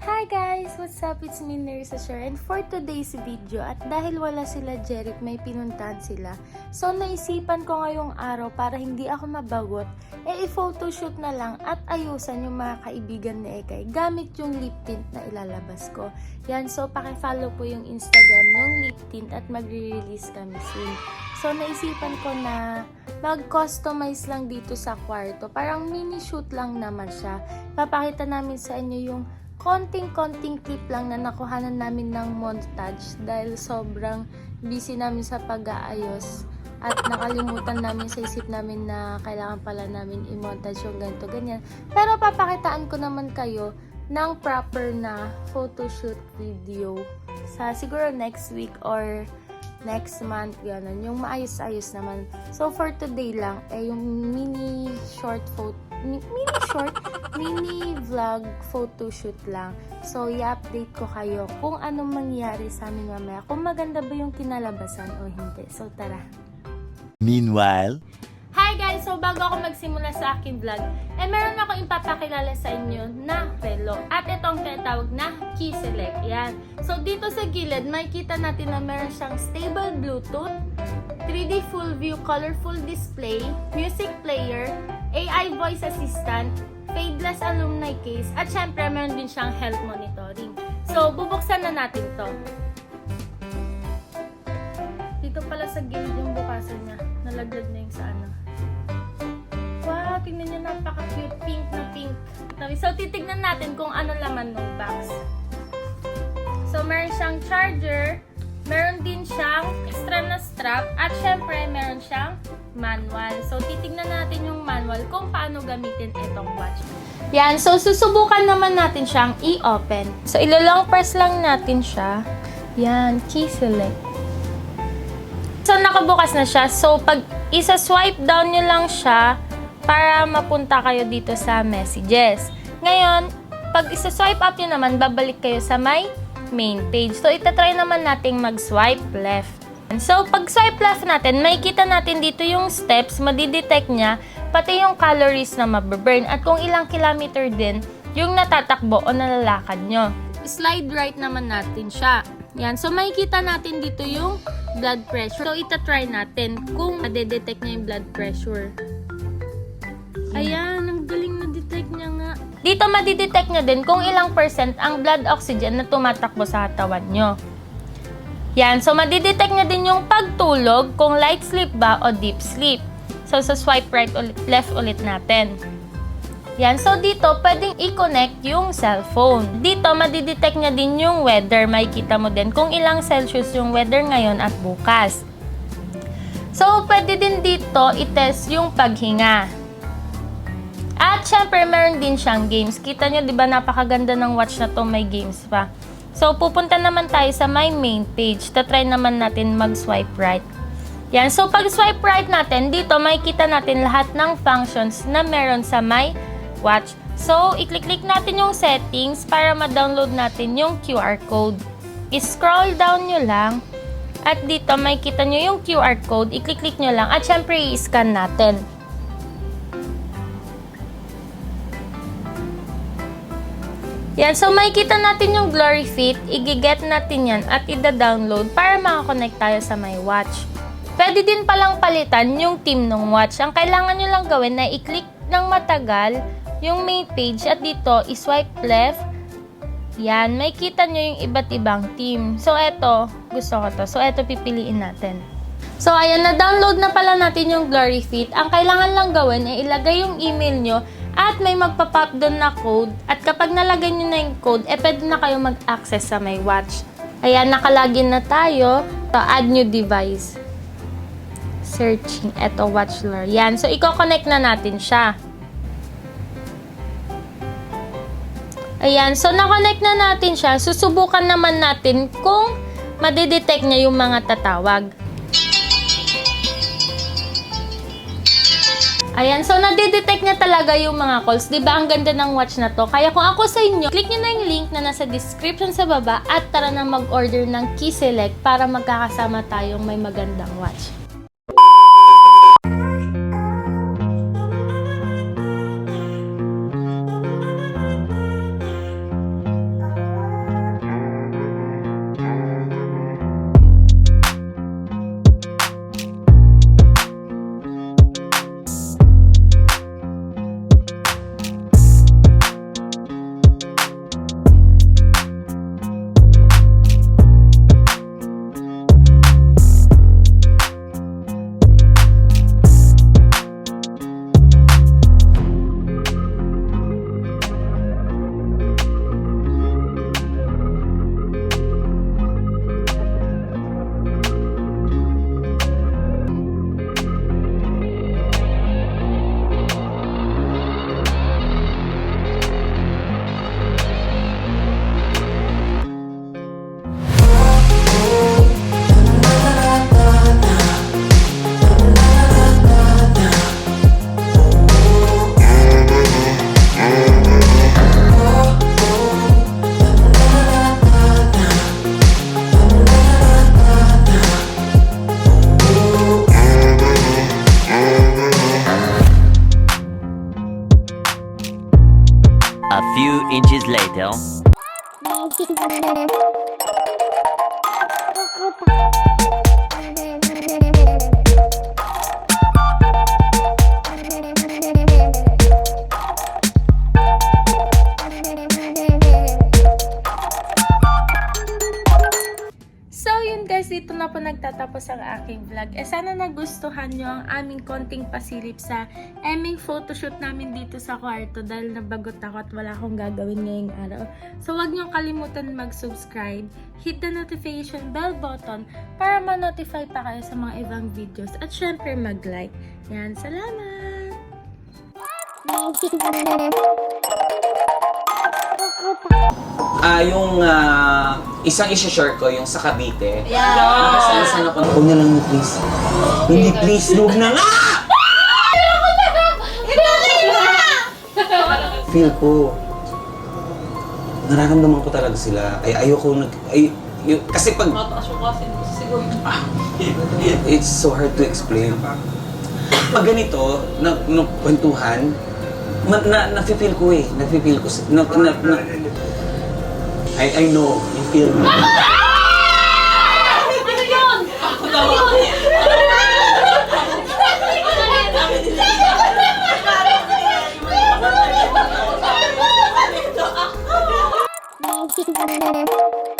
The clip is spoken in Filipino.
Hi guys! What's up? It's me, Nerissa Share. And for today's video, at dahil wala sila Jeric, may pinuntahan sila. So, naisipan ko ngayong araw para hindi ako mabagot, i-photoshoot na lang at ayusan yung mga kaibigan ni Ekay gamit yung lip tint na ilalabas ko. Yan, so pakifollow po yung Instagram ng lip tint at magre-release kami soon. So, naisipan ko na mag-customize lang dito sa kwarto. Parang mini shoot lang naman siya. Papakita namin sa inyo yung konting clip lang na nakuhanan namin ng montage dahil sobrang busy namin sa pag-aayos at nakalimutan namin sa isip namin na kailangan pala namin i-montage yung ganito ganyan. Pero papakitaan ko naman kayo ng proper na photoshoot video sa siguro next week or next month, gano'n. Yung maayos-ayos naman. So, for today lang, yung mini vlog photoshoot lang. So, i-update ko kayo kung anong mangyayari sa amin mamaya. Kung maganda ba yung kinalabasan o hindi. So, tara. Meanwhile, Hi guys! So, bago ako magsimula sa aking vlog, meron ako ipapakilala sa inyo na relo. At itong tinatawag na key select. Yan. So, dito sa gilid, makikita natin na meron siyang stable Bluetooth, 3D full view colorful display, music player, AI voice assistant, fadeless alumni case, at syempre meron din siyang health monitoring. So, bubuksan na natin to. Dito pala sa gilid yung bukasan niya. Nalaglag na yung sa ano. Wow, tingnan niyo, napaka-cute. Pink na pink. So, titignan natin kung ano laman ng box. So, meron siyang charger, meron din siyang extra na strap, at syempre, meron siyang manual. So, titignan natin yung manual kung paano gamitin itong watch. Yan. So, susubukan naman natin siyang i-open. So, ilo-long press lang natin siya. Yan. Key select. So, nakabukas na siya. So, pag isa-swipe down nyo lang siya para mapunta kayo dito sa messages. Ngayon, pag isa-swipe up nyo naman, babalik kayo sa my main page. So, itatry naman nating mag-swipe left. So, pag swipe left natin, makikita natin dito yung steps, madidetect niya, pati yung calories na mababurn at kung ilang kilometer din yung natatakbo o nalalakad nyo. Slide right naman natin siya. Yan. So, makikita natin dito yung blood pressure. So, itatry natin kung madidetect niya yung blood pressure. Ayan, ang galing na detect niya nga. Dito madidetect niya din kung ilang percent ang blood oxygen na tumatakbo sa katawan nyo. Yan, so madidetect niya din yung pagtulog, kung light sleep ba o deep sleep. So, sa swipe right ulit, left ulit natin. Yan, so dito pwedeng i-connect yung cellphone. Dito madidetect niya din yung weather. Makikita mo din kung ilang Celsius yung weather ngayon at bukas. So, pwede din dito i-test yung paghinga. At syempre, meron din siyang games. Kita nyo, di ba, napakaganda ng watch na to, may games pa. So, pupunta naman tayo sa my main page. Tatry naman natin mag-swipe right. Yan. So, pag swipe right natin, dito makikita natin lahat ng functions na meron sa my watch. So, i-click natin yung settings para ma-download natin yung QR code. I-scroll down nyo lang. At dito, makikita nyo yung QR code. I-click nyo lang. At syempre, i-scan natin. Yan, so makikita natin yung Glory Fit, i-get natin yan at i-download para makakonect tayo sa my watch. Pwede din palang palitan yung theme ng watch. Ang kailangan nyo lang gawin na i-click ng matagal yung main page at dito, i-swipe left. Yan, makikita nyo yung iba't ibang theme. So, eto, gusto ko to. So, eto pipiliin natin. So, ayan, na-download na pala natin yung Glory Fit. Ang kailangan lang gawin ay ilagay yung email nyo at may magpa-pop doon na code. At kapag nalagay nyo na yung code, pwede na kayo mag-access sa my watch. Ayan, nakalagin na tayo. So, add new device. Searching. Eto, watch lure. Yan. So, i-connect na natin siya. Ayan. So, na-connect na natin siya. Susubukan naman natin kung madidetect niya yung mga tatawag. Ayan, so nadidetect niya talaga yung mga calls. Diba ang ganda ng watch na to? Kaya kung ako sa inyo, click nyo na yung link na nasa description sa baba at tara na mag-order ng Key Select para magkakasama tayong may magandang watch. A few inches later. So yun guys, dito na po nagtatapos ang aking vlog. Sana nagustuhan nyo ang aming konting pasilip sa aming photoshoot namin dito sa kwarto dahil nabagot ako at wala akong gagawin ngayong araw. So wag nyo kalimutan mag-subscribe, hit the notification bell button para ma-notify pa kayo sa mga ibang videos at syempre mag-like. Yan, salamat! Yung isang isi-share ko, yung sa Cavite. Yeah! Saan ako? Huwag na lang, please. Hindi, please. Huwag na nga! Feel ko, nararamdaman ko talaga sila. Ayoko kasi pag... It's so hard to explain. Pag ganito, kwentuhan, nafe-feel ko eh. Nafe-feel ko. I know, you feel me. Ano yun?